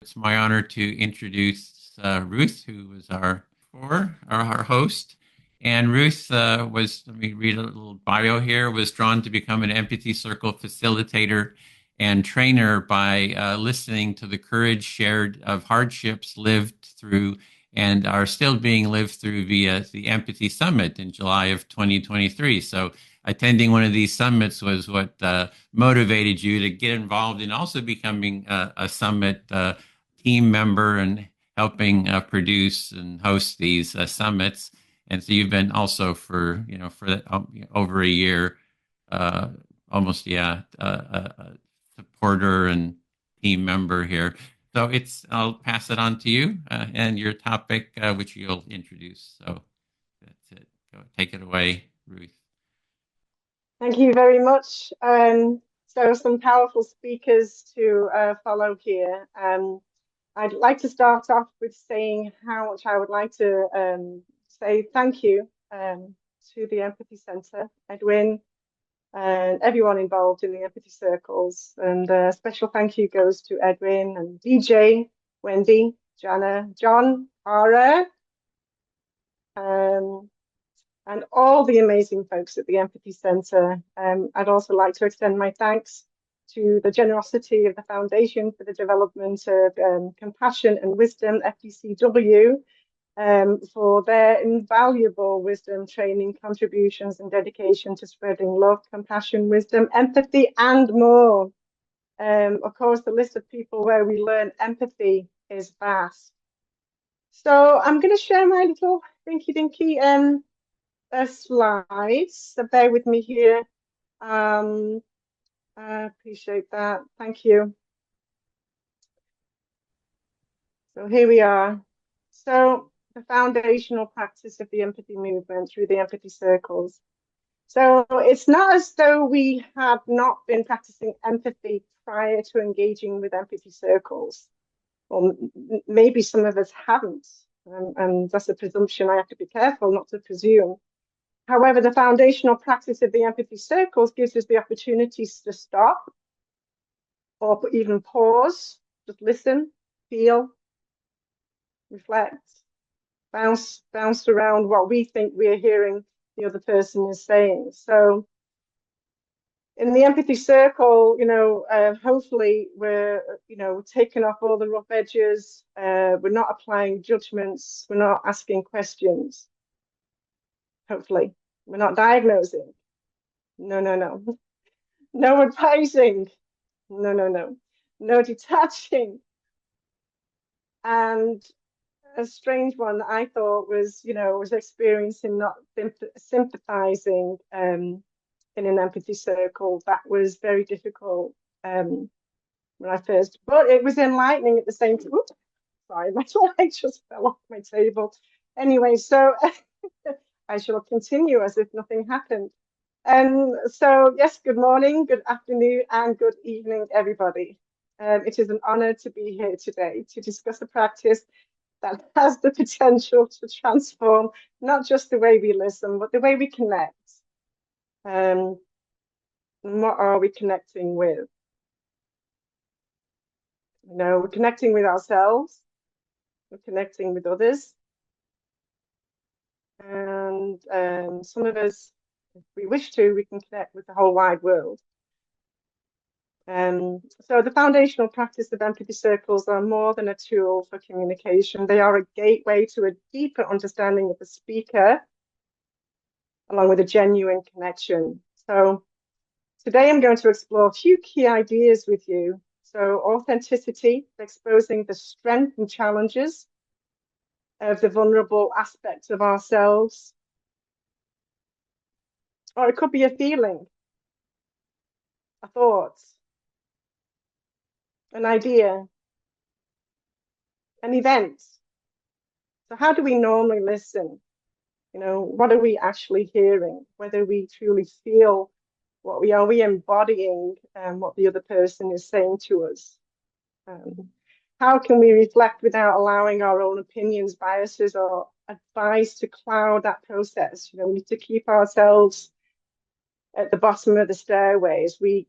It's my honor to introduce Ruth, who was our host. And Ruth let me read a little bio here, was drawn to become an empathy circle facilitator and trainer by listening to the courage shared of hardships lived through and are still being lived through via the Empathy Summit in July of 2023. So attending one of these summits was what motivated you to get involved in also becoming a summit team member and helping produce and host these summits. And so you've been also for over a year, uh, almost a supporter and team member here. So I'll pass it on to you and your topic, which you'll introduce. So that's it. Go take it away, Ruth. Thank you very much. So some powerful speakers to follow here. I'd like to start off with saying how much I would like to say thank you to the Empathy Centre, Edwin, and everyone involved in the Empathy Circles. And a special thank you goes to Edwin and DJ, Wendy, Jana, John, Ara, um, and all the amazing folks at the Empathy Centre. I'd also like to extend my thanks to the generosity of the Foundation for the Development of Compassion and Wisdom, FDCW, for their invaluable wisdom training, contributions, and dedication to spreading love, compassion, wisdom, empathy, and more. Of course, the list of people where we learn empathy is vast. So I'm going to share my little rinky dinky slides. So bear with me here. I appreciate that. Thank you. So here we are. So the foundational practice of the empathy movement through the empathy circles. So it's not as though we have not been practicing empathy prior to engaging with empathy circles, or maybe some of us haven't. And that's a presumption I have to be careful not to presume. However, the foundational practice of the empathy circles gives us the opportunities to stop or even pause, just listen, feel, reflect, bounce around what we think we're hearing the other person is saying. So in the empathy circle, hopefully we're, taking off all the rough edges. We're not applying judgments. We're not asking questions. Hopefully, we're not diagnosing. No, no, no. No advising. No, no, no. No detaching. And a strange one that I thought was experiencing not sympathizing in an empathy circle. That was very difficult when I first, but it was enlightening at the same time. Oops, sorry, my leg just fell off my table. Anyway, so I shall continue as if nothing happened. So yes, good morning, good afternoon, and good evening, everybody. It is an honor to be here today to discuss a practice that has the potential to transform not just the way we listen, but the way we connect. What are we connecting with? We're connecting with ourselves, we're connecting with others, and some of us, if we wish to, we can connect with the whole wide world. So the foundational practice of empathy circles are more than a tool for communication. They are a gateway to a deeper understanding of the speaker, along with a genuine connection. So today I'm going to explore a few key ideas with you. So authenticity, exposing the strength and challenges of the vulnerable aspects of ourselves. Or it could be a feeling, a thought, an idea, an event. So how do we normally listen? What are we actually hearing? Whether we truly feel what we embodying what the other person is saying to us? How can we reflect without allowing our own opinions, biases, or advice to cloud that process? We need to keep ourselves at the bottom of the stairways. We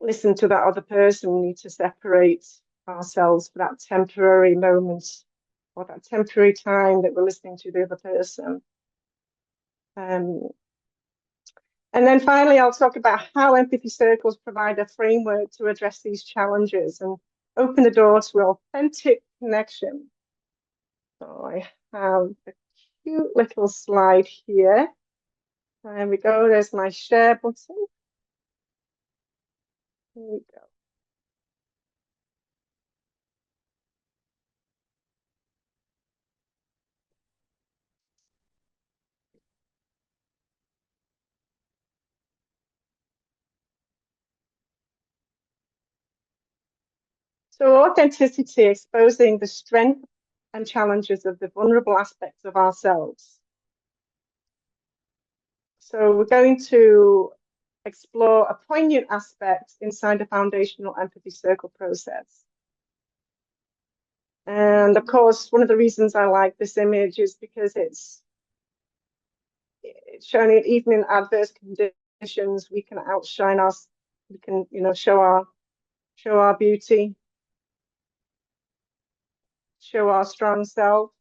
listen to that other person. We need to separate ourselves for that temporary moment or that temporary time that we're listening to the other person. Um, and then finally, I'll talk about how empathy circles provide a framework to address these challenges and open the door to authentic connection. So I have a cute little slide here. There we go. There's my share button. Here we go. So authenticity, exposing the strength and challenges of the vulnerable aspects of ourselves. So we're going to explore a poignant aspect inside the foundational empathy circle process. And of course, one of the reasons I like this image is because it's showing it even in adverse conditions, we can outshine us, we can, show our beauty, show our strong self.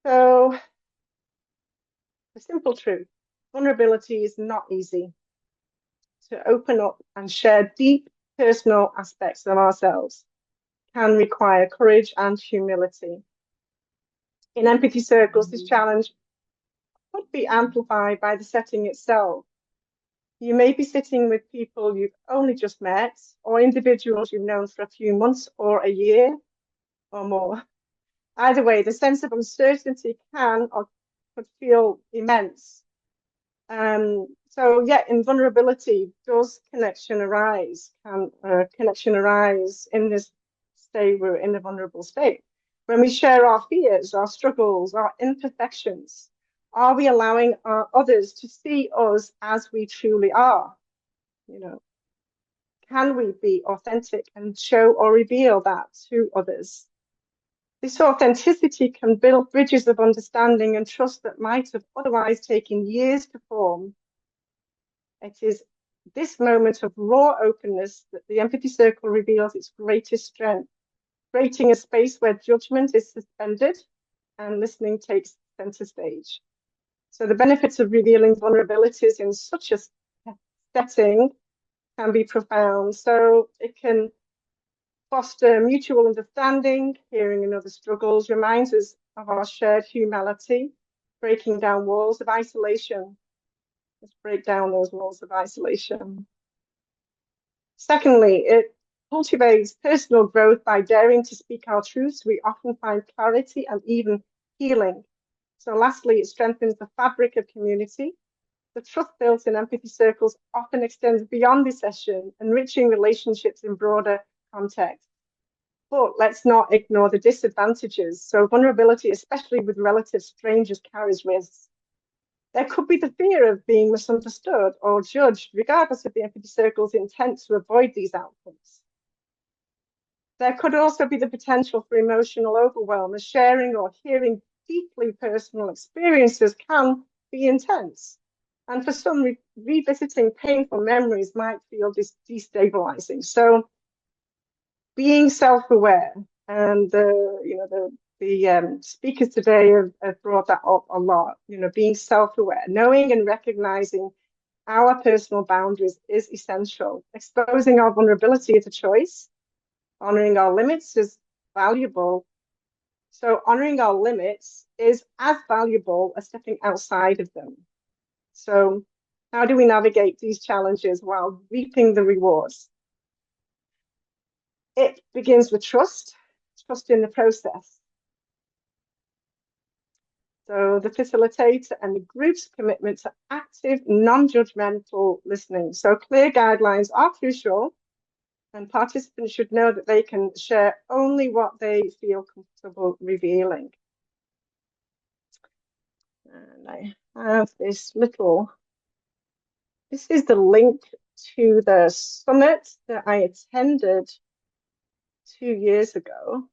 So the simple truth, vulnerability is not easy. To open up and share deep personal aspects of ourselves can require courage and humility. In empathy circles, this challenge could be amplified by the setting itself. You may be sitting with people you've only just met, or individuals you've known for a few months or a year or more. Either way, the sense of uncertainty can or could feel immense. So yeah, in vulnerability, does connection arise? Can connection arise in this state? We're in a vulnerable state. When we share our fears, our struggles, our imperfections, are we allowing others to see us as we truly are? Can we be authentic and show or reveal that to others? This authenticity can build bridges of understanding and trust that might have otherwise taken years to form. It is this moment of raw openness that the empathy circle reveals its greatest strength, creating a space where judgment is suspended and listening takes center stage. So the benefits of revealing vulnerabilities in such a setting can be profound. So it can foster mutual understanding, hearing another struggles, reminds us of our shared humanity, breaking down walls of isolation. Let's break down those walls of isolation. Secondly, it cultivates personal growth by daring to speak our truths. We often find clarity and even healing. So lastly, it strengthens the fabric of community. The trust built in empathy circles often extends beyond this session, enriching relationships in broader context. But let's not ignore the disadvantages. So vulnerability, especially with relative strangers, carries risks. There could be the fear of being misunderstood or judged, regardless of the empathy circle's intent to avoid these outcomes. There could also be the potential for emotional overwhelm, as sharing or hearing deeply personal experiences can be intense. And for some, revisiting painful memories might feel destabilizing. So being self-aware, and the speakers today have brought that up a lot. Being self-aware, knowing and recognizing our personal boundaries is essential. Exposing our vulnerability is a choice. Honoring our limits is valuable. So honoring our limits is as valuable as stepping outside of them. So how do we navigate these challenges while reaping the rewards? It begins with trust in the process. So the facilitator and the group's commitment to active, non-judgmental listening. So clear guidelines are crucial, and participants should know that they can share only what they feel comfortable revealing. And I have this is the link to the summit that I attended 2 years ago.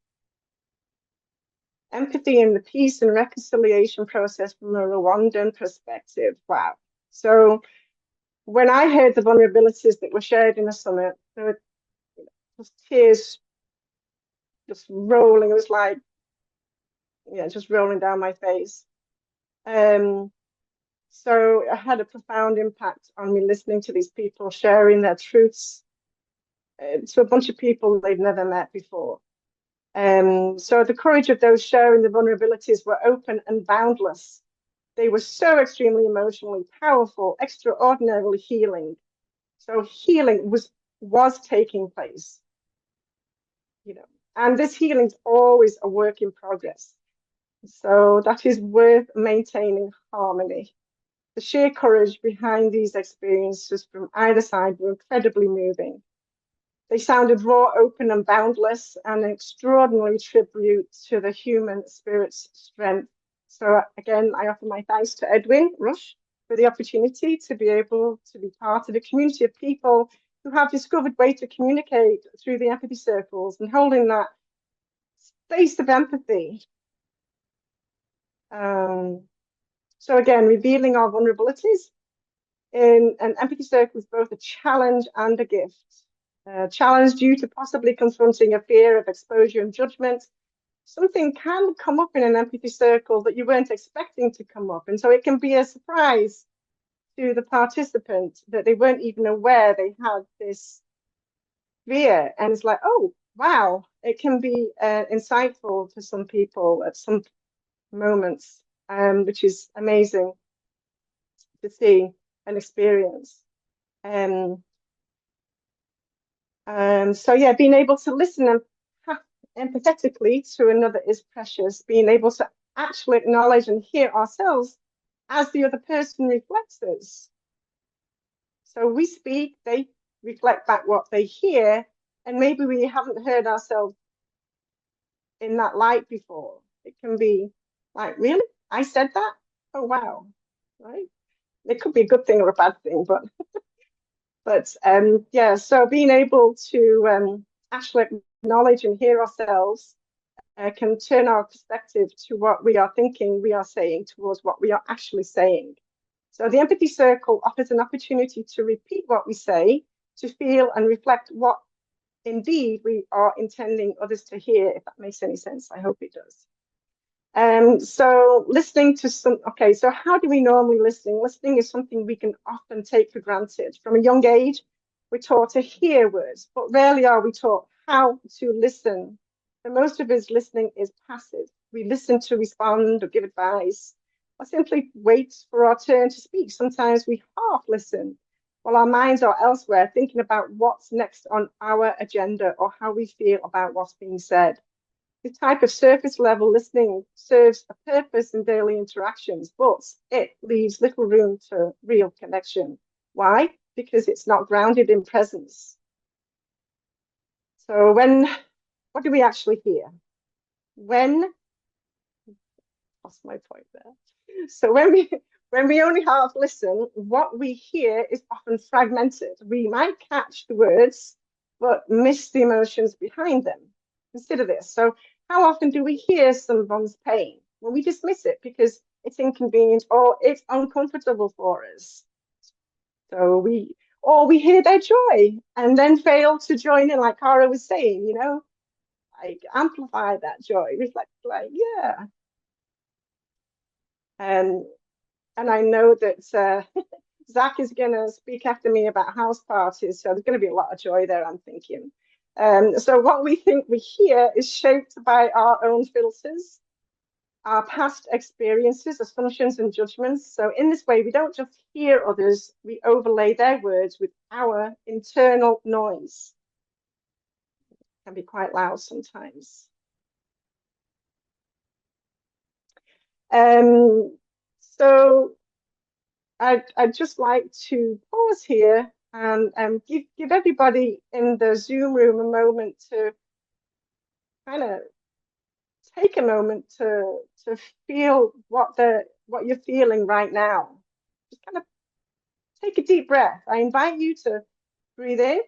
empathy in the peace and reconciliation process from a Rwandan perspective. Wow. So when I heard the vulnerabilities that were shared in the summit, there were just tears just rolling. It was like, yeah, just rolling down my face. Um, so it had a profound impact on me listening to these people sharing their truths to a bunch of people they've never met before. So the courage of those sharing the vulnerabilities were open and boundless. They were so extremely emotionally powerful, extraordinarily healing. So healing was taking place, you know, and this healing is always a work in progress. So that is worth maintaining harmony. The sheer courage behind these experiences from either side were incredibly moving. They sounded raw, open, and boundless, and an extraordinary tribute to the human spirit's strength. So, again, I offer my thanks to Edwin Rush for the opportunity to be able to be part of a community of people who have discovered ways to communicate through the empathy circles and holding that space of empathy. So, again, revealing our vulnerabilities in an empathy circle is both a challenge and a gift. Challenge due to possibly confronting a fear of exposure and judgment. Something can come up in an empathy circle that you weren't expecting to come up. And so it can be a surprise to the participant that they weren't even aware they had this fear. And it's like, oh, wow, it can be insightful to some people at some moments, which is amazing to see and experience. So yeah, being able to listen empathetically to another is precious. Being able to actually acknowledge and hear ourselves as the other person reflects us. So we speak, they reflect back what they hear, and maybe we haven't heard ourselves in that light before. It can be like, really? I said that? Oh wow, right? It could be a good thing or a bad thing, but yeah, so being able to actually acknowledge and hear ourselves can turn our perspective to what we are thinking we are saying towards what we are actually saying. So the empathy circle offers an opportunity to repeat what we say, to feel and reflect what indeed we are intending others to hear, if that makes any sense. I hope it does. So listening to okay, so how do we normally listen? Listening is something we can often take for granted. From a young age, we're taught to hear words, but rarely are we taught how to listen. And most of us listening is passive. We listen to respond or give advice, or simply wait for our turn to speak. Sometimes we half listen while our minds are elsewhere, thinking about what's next on our agenda or how we feel about what's being said. This type of surface level listening serves a purpose in daily interactions, but it leaves little room to real connection. Why? Because it's not grounded in presence. So what do we actually hear? Lost my point there. So when we only half listen, what we hear is often fragmented. We might catch the words, but miss the emotions behind them. Consider this. So how often do we hear someone's pain? Well, we dismiss it because it's inconvenient or it's uncomfortable for us. So we hear their joy and then fail to join in, like Cara was saying, like amplify that joy, reflect, like, yeah. And I know that Zach is going to speak after me about house parties, so there's going to be a lot of joy there, I'm thinking. So what we think we hear is shaped by our own filters, our past experiences, assumptions, and judgments. So in this way, we don't just hear others, we overlay their words with our internal noise. It can be quite loud sometimes. So I'd just like to pause here and give everybody in the Zoom room a moment to kind of take a moment to feel what you're feeling right now. Just kind of take a deep breath. I invite you to breathe in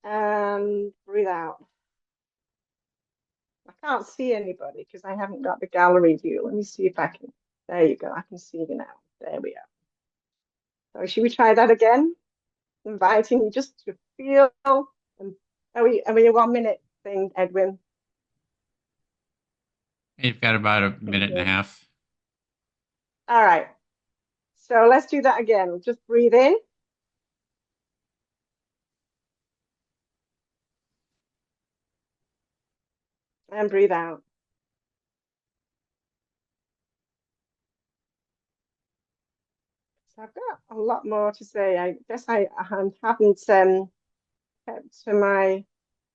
and breathe out. can't see anybody because I haven't got the gallery view. Let me see if I can. There you go. I can see you now. There we are. So should we try that again? Inviting you just to feel. And are we a 1 minute thing, Edwin? You've got about a Can you minute and a hear me? half. All right. So let's do that again. Just breathe in and breathe out. So I've got a lot more to say. I guess I haven't kept to my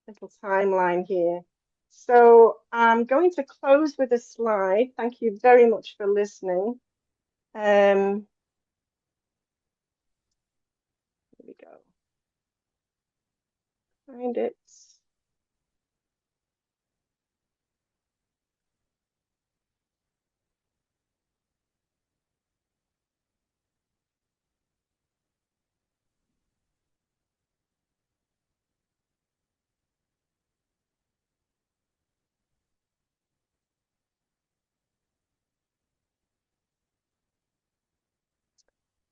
little timeline here. So I'm going to close with a slide. Thank you very much for listening. Here we go. Find it.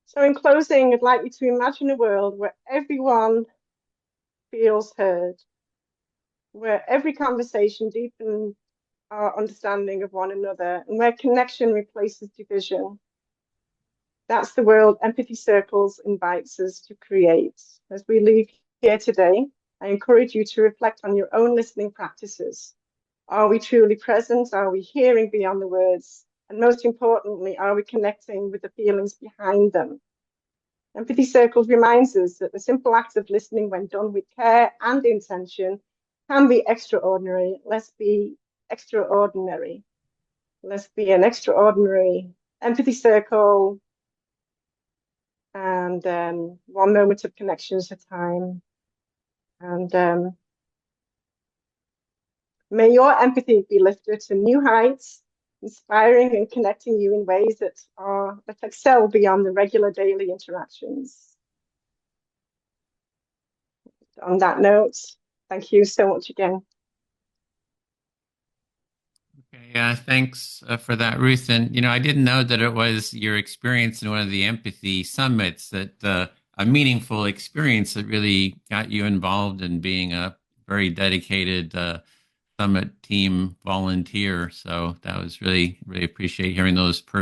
So in closing, I'd like you to imagine a world where everyone feels heard, where every conversation deepens our understanding of one another, and where connection replaces division. That's the world Empathy Circles invites us to create. As we leave here today, I encourage you to reflect on your own listening practices. Are we truly present? Are we hearing beyond the words? And most importantly, are we connecting with the feelings behind them? Empathy Circles reminds us that the simple act of listening, when done with care and intention, can be extraordinary. Let's be extraordinary. Let's be an extraordinary empathy circle, and 1 moment of connection at a time. And may your empathy be lifted to new heights, inspiring and connecting you in ways that excel beyond the regular daily interactions. On that note, thank you so much again. Okay, thanks for that, Ruth. And, I didn't know that it was your experience in one of the empathy summits that a meaningful experience that really got you involved in being a very dedicated summit team volunteer. So that was really, really appreciate hearing those